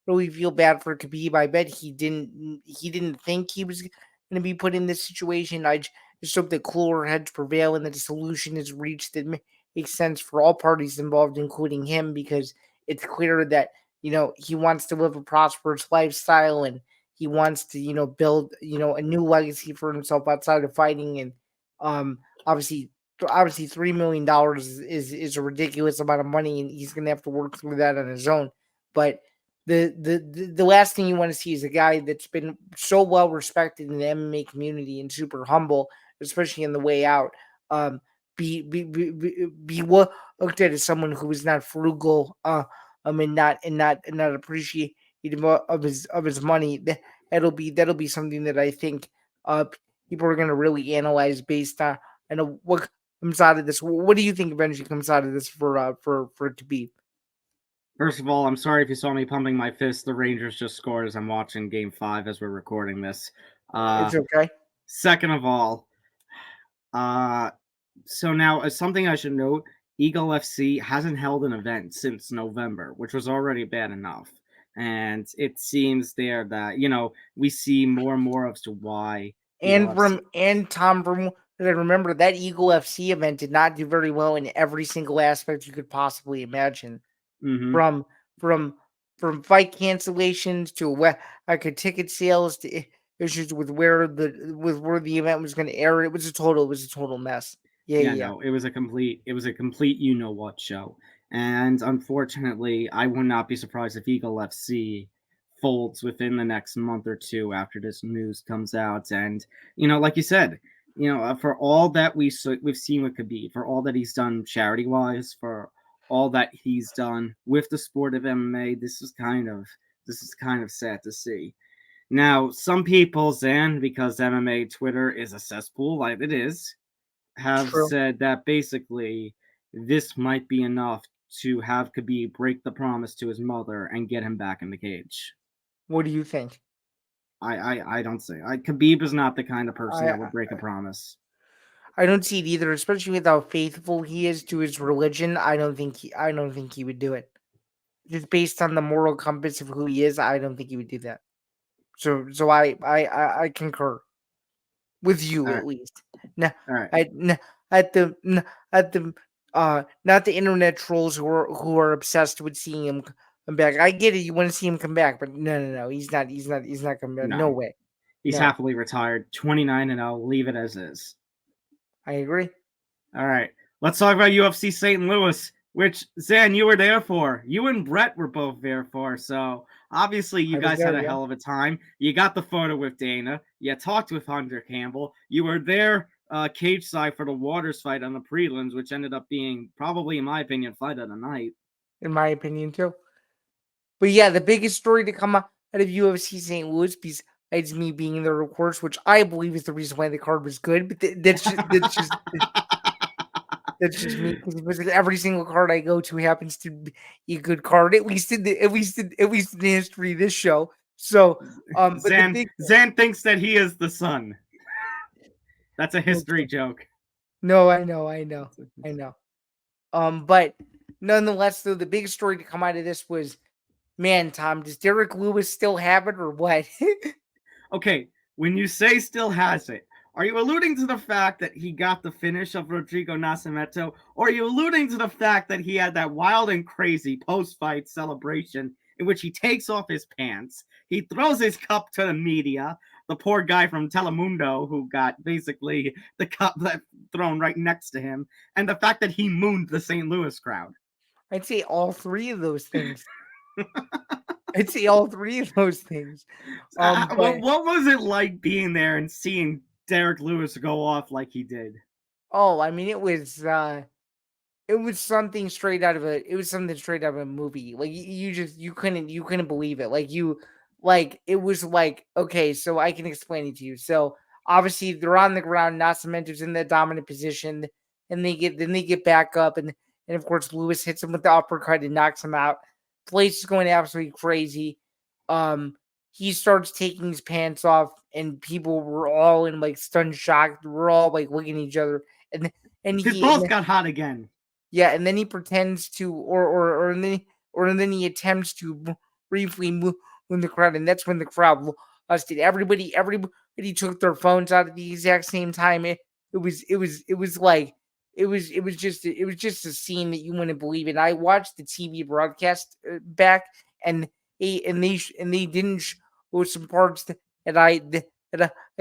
really feel bad for Khabib. I bet he didn't think he was going to be put in this situation. I just hope that cooler heads prevail and that a solution is reached that makes sense for all parties involved, including him, because it's clear that he wants to live a prosperous lifestyle and he wants to build a new legacy for himself outside of fighting. And obviously $3 million is a ridiculous amount of money, and he's going to have to work through that on his own. But the last thing you want to see is a guy that's been so well respected in the MMA community and super humble, especially on the way out, be looked at as someone who is not frugal, and not appreciative of his money. That'll be something that I think people are going to really analyze based on what comes out of this. What do you think eventually comes out of this for Khabib? First of all, I'm sorry if you saw me pumping my fist. The Rangers just scored as I'm watching Game 5 as we're recording this. It's okay. Second of all, so now something I should note, Eagle FC hasn't held an event since November, which was already bad enough. And it seems there that, we see more and more as to why. And Tom, from what I remember, that Eagle FC event did not do very well in every single aspect you could possibly imagine. Mm-hmm. From fight cancellations to ticket sales to issues with where the event was going to air. It was a total mess. Yeah. No, it was a complete what show. And unfortunately, I would not be surprised if Eagle FC folds within the next month or two after this news comes out. And like you said, for all that we've seen with Khabib, for all that he's done charity wise, for all that he's done with the sport of MMA, this is kind of sad to see. Now, some people, Zain, because MMA Twitter is a cesspool like it is, have said that basically this might be enough to have Khabib break the promise to his mother and get him back in the cage. What do you think? I don't say. Khabib is not the kind of person that would break a promise. I don't see it either, especially with how faithful he is to his religion. I don't think he would do it. Just based on the moral compass of who he is, I don't think he would do that. So I concur with you at least. Now, all right. at the not the internet trolls who are obsessed with seeing him come back. I get it, you want to see him come back, but no, he's not coming back. No No. way. He's No. happily retired, 29-0. Leave it as is. I agree. All right, let's talk about UFC St. Louis, which, Zain, you were there for. You and Brett were both there for, so obviously you guys had a hell of a time. You got the photo with Dana. You talked with Hunter Campbell. You were there cage side for the Waters fight on the prelims, which ended up being probably, in my opinion, fight of the night. In my opinion, too. But yeah, the biggest story to come out of UFC St. Louis, besides me being there, of course, which I believe is the reason why the card was good, but that's just that's just me, because every single card I go to happens to be a good card, at least in the history of this show. So, but Zain thinks that he is the sun. That's a history joke. No, I know. But nonetheless, though, the biggest story to come out of this was, man, Tom, does Derek Lewis still have it or what? Okay, when you say still has it, are you alluding to the fact that he got the finish of Rodrigo Nascimento, or are you alluding to the fact that he had that wild and crazy post-fight celebration in which he takes off his pants, he throws his cup to the media, the poor guy from Telemundo who got basically the cup thrown right next to him, and the fact that he mooned the St. Louis crowd? I'd say all three of those things. What was it like being there and seeing Derek Lewis go off like he did? Oh, I mean, it was something straight out of a movie. Like you couldn't believe it. It was like, okay, so I can explain it to you. So obviously they're on the ground, Nascimento's in the dominant position, and they get back up, and of course Lewis hits him with the uppercut and knocks him out. Place is going absolutely crazy. He starts taking his pants off, and people were all in like stunned shock. We're all like looking at each other, and his balls got hot again. Yeah, and then he pretends to, or then he attempts to briefly move in the crowd, and that's when the crowd lost it. Everybody took their phones out at the exact same time. It was just a scene that you wouldn't believe it. I watched the TV broadcast back, and they didn't show some parts that I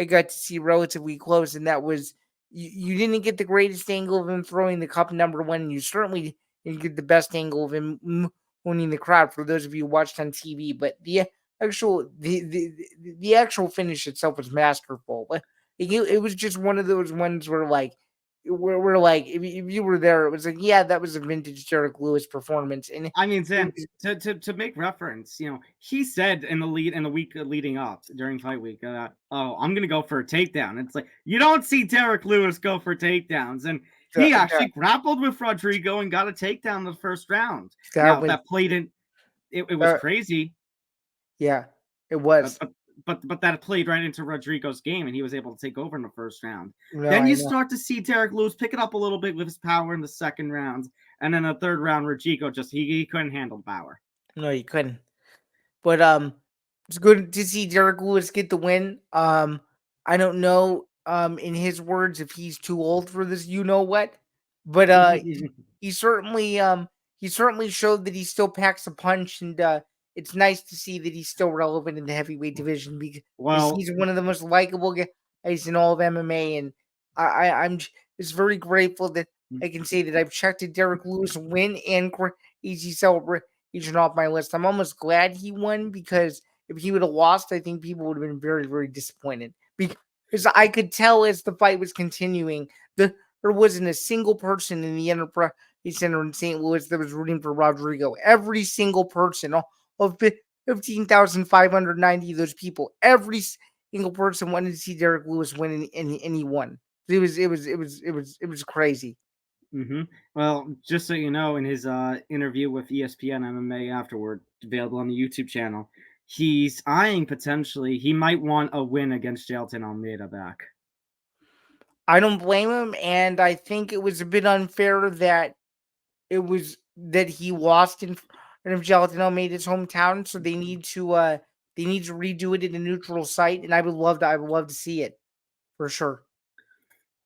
got to see relatively close, and that was, you didn't get the greatest angle of him throwing the cup, number one, and you certainly didn't get the best angle of him winning the crowd, for those of you who watched on TV. But the actual finish itself was masterful. But it was just one of those ones where we're like, if you were there, it was like, yeah, that was a vintage Derek Lewis performance. And I mean, Zain, to make reference, he said in the week leading up during fight week, oh, I'm gonna go for a takedown. It's like, you don't see Derek Lewis go for takedowns, and he actually grappled with Rodrigo and got a takedown in the first round. That played in, it was crazy. Yeah, it was. But that played right into Rodrigo's game, and he was able to take over in the first round. Then you start to see Derek Lewis pick it up a little bit with his power in the second round, and then the third round, Rodrigo he couldn't handle power. No, he couldn't. But it's good to see Derek Lewis get the win. I don't know, in his words, if he's too old for this, you know what, but he certainly showed that he still packs a punch, and it's nice to see that he's still relevant in the heavyweight division, because he's one of the most likable guys in all of MMA, and I'm just very grateful that I can say that I've checked a Derek Lewis win and crazy celebration off my list. I'm almost glad he won, because if he would have lost, I think people would have been very, very disappointed, because I could tell as the fight was continuing that there wasn't a single person in the Enterprise Center in St. Louis that was rooting for Rodrigo. Every single person, of 15,590 of those people, every single person wanted to see Derek Lewis win, and he won. It was crazy. Mm-hmm. Well, just so you know, in his interview with ESPN MMA afterward, available on the YouTube channel, he's eyeing potentially, he might want a win against Jailton Almeida back. I don't blame him, and I think it was a bit unfair that he lost in front of Jailton Almeida's hometown, so they need to redo it in a neutral site, and I would love to see it for sure.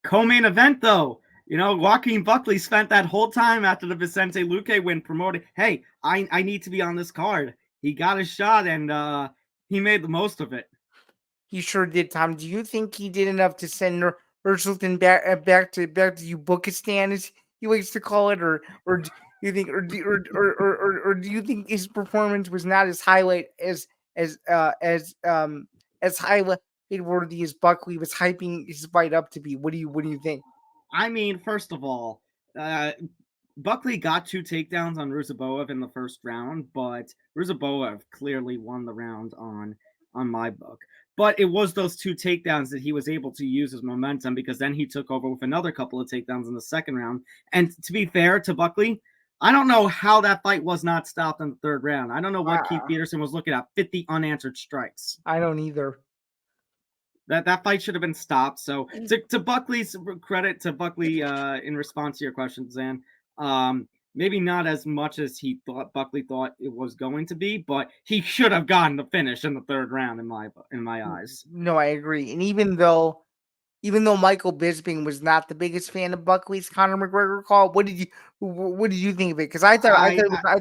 Co-main event though, Joaquin Buckley spent that whole time after the Vicente Luque win promoting, hey, I need to be on this card. He got a shot, and he made the most of it. He sure did, Tom. Do you think he did enough to send Ursultan back to Ubukistan, as he likes to call it, or do you think, or do you think his performance was not as highlight as highlight worthy as Buckley was hyping his fight up to be? What do you think? I mean, first of all, Buckley got 2 takedowns on Ruziboev in the first round, but Ruziboev clearly won the round on my book. But it was those 2 takedowns that he was able to use as momentum, because then he took over with another couple of takedowns in the second round. And to be fair to Buckley, I don't know how that fight was not stopped in the third round. I don't know what Keith Peterson was looking at, 50 unanswered strikes. I don't either. That fight should have been stopped. So to Buckley's credit, to Buckley, in response to your question, Zan, maybe not as much as Buckley thought it was going to be, but he should have gotten the finish in the third round in my eyes. No, I agree. And even though Michael Bisping was not the biggest fan of Buckley's Conor McGregor call, what did you think of it? Because I thought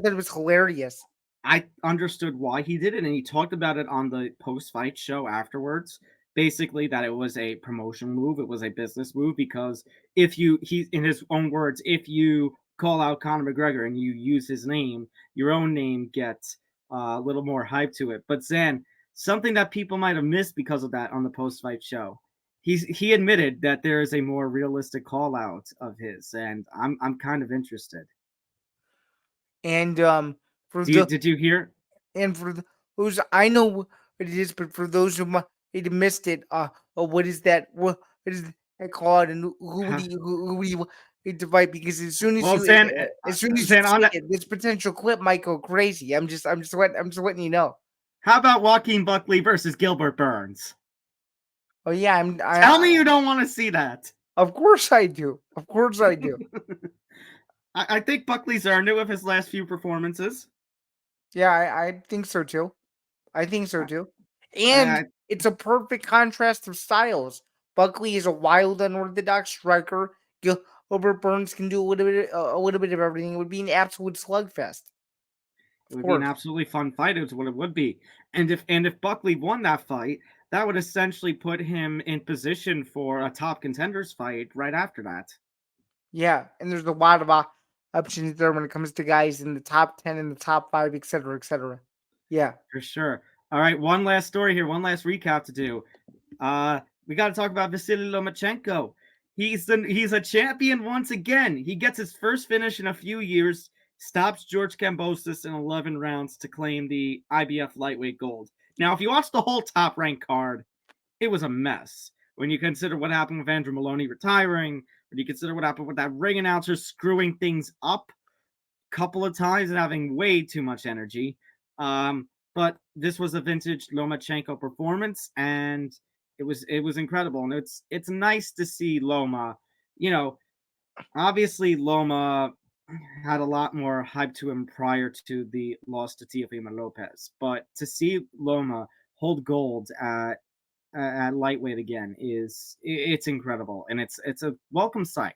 it was hilarious. I understood why he did it, and he talked about it on the post-fight show afterwards. Basically, that it was a promotion move, it was a business move, because in his own words, if you call out Conor McGregor and you use his name, your own name gets a little more hype to it. But Zan, something that people might have missed because of that on the post-fight show, he admitted that there is a more realistic call out of his, and I'm kind of interested. And did you hear? And for those, I know what it is, but for those who might have missed it, what is that? What is that called? And who would you hate to fight? Because as soon as you see it, this potential clip might go crazy. I'm just letting you know. How about Joaquin Buckley versus Gilbert Burns? Oh yeah, tell me you don't want to see that. Of course I do. Of course I do. I think Buckley's earned it with his last few performances. Yeah, I think so too. And it's a perfect contrast of styles. Buckley is a wild, unorthodox striker. Gilbert Burns can do a little bit of everything. It would be an absolute slugfest. It would be an absolutely fun fight. Is what it would be. And if Buckley won that fight, that would essentially put him in position for a top contenders fight right after that. Yeah, and there's a lot of options there when it comes to guys in the top 10, in the top 5, et cetera, et cetera. Yeah, for sure. All right, one last story here, one last recap to do. We got to talk about Vasyl Lomachenko. He's a champion once again. He gets his first finish in a few years, stops George Kambosos in 11 rounds to claim the IBF lightweight gold. Now, if you watch the whole top rank card, it was a mess. When you consider what happened with Andrew Maloney retiring, when you consider what happened with that ring announcer screwing things up a couple of times and having way too much energy. But this was a vintage Lomachenko performance, and it was incredible. And it's nice to see Loma. Obviously Loma had a lot more hype to him prior to the loss to Teofimo Lopez, but to see Loma hold gold at lightweight again it's incredible, and it's a welcome sight.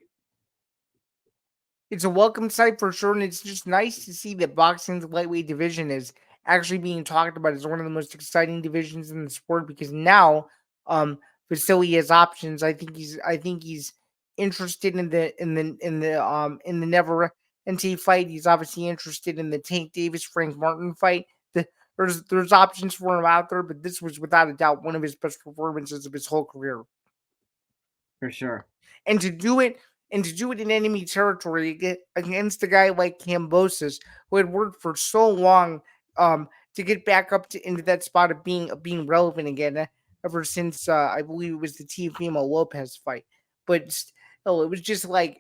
It's a welcome sight for sure, and it's just nice to see that boxing's lightweight division is actually being talked about as one of the most exciting divisions in the sport, because now Vasily has options. I think he's interested in the Never NT fight. He's obviously interested in the Tank Davis Frank Martin fight. There's options for him out there, but this was without a doubt one of his best performances of his whole career. For sure. And to do it in enemy territory against a guy like Kambosos, who had worked for so long to get back up into that spot of being relevant again, ever since I believe it was the Teofimo Lopez fight. But still, it was just like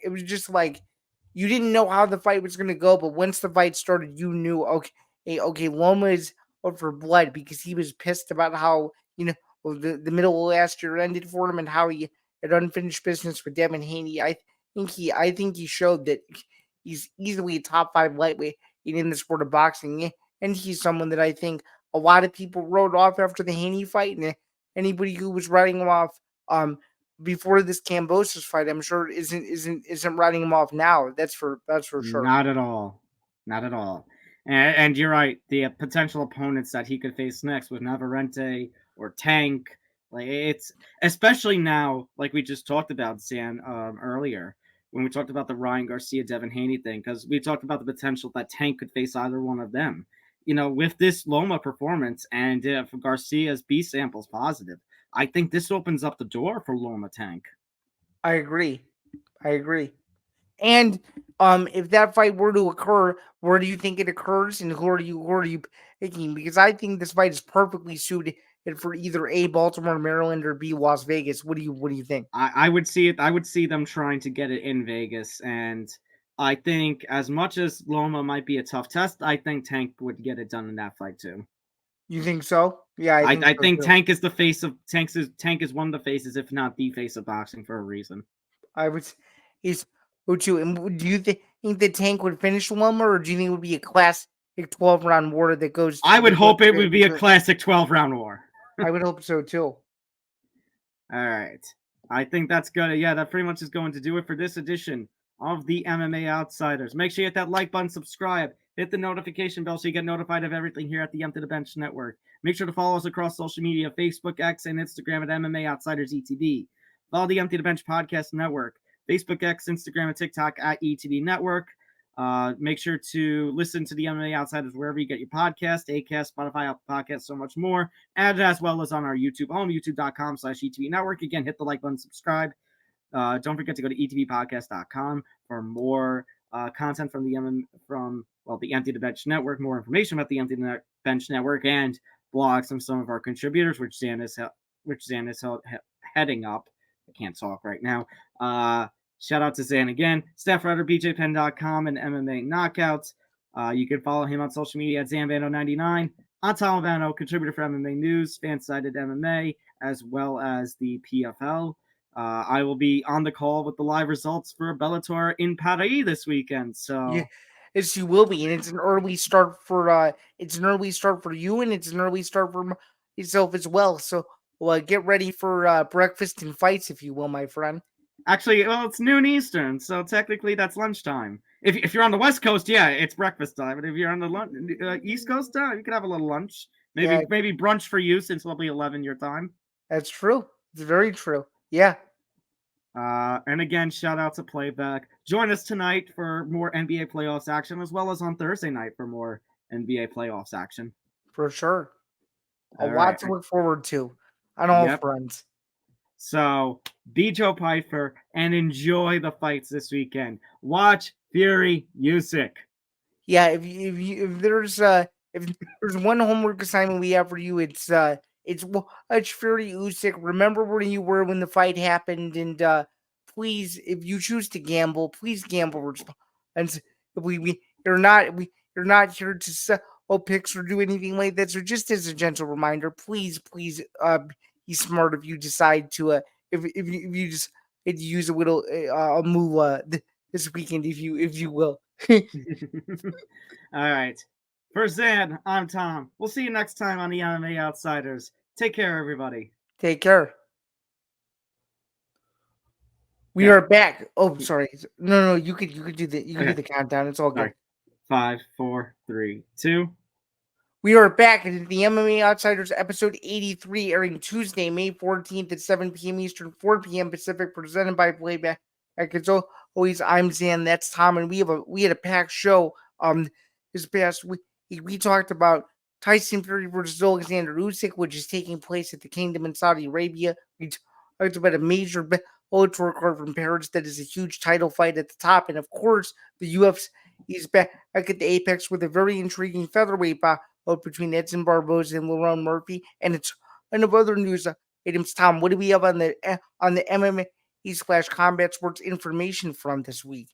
you didn't know how the fight was going to go, but once the fight started, you knew okay, Loma is out for blood, because he was pissed about how the middle of last year ended for him and how he had unfinished business with Devin Haney. I think he showed that he's easily a top 5 lightweight in the sport of boxing, and he's someone that I think a lot of people wrote off after the Haney fight, and anybody who was writing him off before this Kambosos fight, I'm sure isn't writing him off now. That's for sure. Not at all. Not at all. And you're right. The potential opponents that he could face next with Navarrete or Tank, like it's especially now, like we just talked about, Zain, earlier when we talked about the Ryan Garcia Devin Haney thing, because we talked about the potential that Tank could face either one of them. With this Loma performance, and if Garcia's B sample's positive, I think this opens up the door for Loma Tank. I agree. And if that fight were to occur, where do you think it occurs, and who are you picking? Because I think this fight is perfectly suited for either A, Baltimore, Maryland, or B, Las Vegas. What do you think? I would see it. I would see them trying to get it in Vegas, and I think as much as Loma might be a tough test, I think Tank would get it done in that fight too. You think so? Yeah, I think Tank is the face of Tank is one of the faces, if not the face of boxing for a reason. Do you think the Tank would finish Loma, or do you think it would be a classic 12-round war that goes? I would hope it would be a classic 12-round war. I would hope so too. All right. I think that's gonna, that pretty much is going to do it for this edition of the MMA Outsiders. Make sure you hit that like button, subscribe, hit the notification bell so you get notified of everything here at the Empty the Bench Network. Make sure to follow us across social media, Facebook, X, and Instagram at MMA Outsiders ETB. Follow the Empty the Bench Podcast Network, Facebook, X, Instagram, and TikTok at ETB Network. Make sure to listen to the MMA Outsiders wherever you get your podcast, Acast, Spotify, Apple Podcasts, so much more, and as well as on our YouTube home, youtube.com/ETB Network. Again, hit the like button, subscribe. Don't forget to go to etbpodcast.com for more content from the Empty the Bench Network, more information about the Empty the Bench Network, and blogs from some of our contributors, which Zain is heading up. I can't talk right now. Shout out to Zain again. Staff writer, bjpen.com, and MMA Knockouts. You can follow him on social media at ZanBando99. On Albano, contributor for MMA News, Fan-Sided MMA, as well as the PFL. I will be on the call with the live results for Bellator in Paris this weekend. So yes, you will be, and it's an early start for you, and it's an early start for yourself as well. So, get ready for breakfast and fights, if you will, my friend. Actually, it's noon Eastern, so technically that's lunchtime. If you're on the West Coast, it's breakfast time. But if you're on the East Coast, you can have a little lunch. Maybe brunch for you, since it'll be 11 your time. That's true. It's very true. Yeah. And again, shout out to Playack. Join us tonight for more NBA playoffs action, as well as on Thursday night for more NBA playoffs action. For sure. A lot to look forward to on all fronts. So be Joe Pyfer and enjoy the fights this weekend. Watch Fury Usyk. Yeah, if there's one homework assignment we have for you, it's watch Fury Usyk. Remember where you were when the fight happened, and please, if you choose to gamble, please gamble responsibly. You're not here to sell picks or do anything like that. So just as a gentle reminder, please be smart if you decide to if you just use a little move this weekend, if you will. All right. For Zain, I'm Tom. We'll see you next time on the MMA Outsiders. Take care, everybody. Take care. We are back. Oh, sorry. No. You could do the countdown. It's all good. 5, 4, 3, 2. We are back at the MMA Outsiders episode 83, airing Tuesday, May 14th at 7 p.m. Eastern, 4 p.m. Pacific, presented by Playack. As always, I'm Zain. That's Tom, and we had a packed show. This past week we talked about Tyson Fury versus Oleksandr Usyk, which is taking place at the Kingdom in Saudi Arabia. We talked about a major Bellator card from Paris that is a huge title fight at the top, and of course, the UFC is back at the Apex with a very intriguing featherweight bout between Edson Barboza and Lerone Murphy, and it's one of other news items. Tom, what do we have on the MMA/Combat Sports information from this week?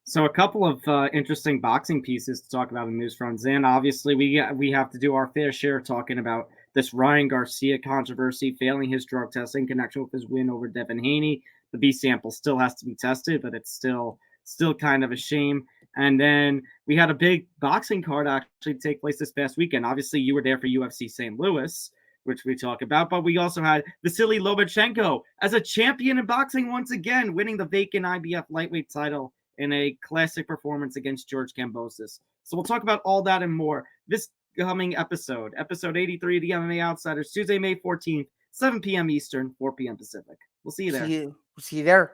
So a couple of interesting boxing pieces to talk about in the news front. Zain, obviously, we have to do our fair share talking about this Ryan Garcia controversy, failing his drug test in connection with his win over Devin Haney. The B sample still has to be tested, but it's still kind of a shame. And then we had a big boxing card actually take place this past weekend. Obviously, you were there for UFC St. Louis, which we talk about. But we also had Vasyl Lomachenko as a champion in boxing once again, winning the vacant IBF lightweight title in a classic performance against George Kambosos. So we'll talk about all that and more this coming episode 83 of the MMA Outsiders, Tuesday, May 14th, 7 p.m. Eastern, 4 p.m. Pacific. We'll see you there. See you there.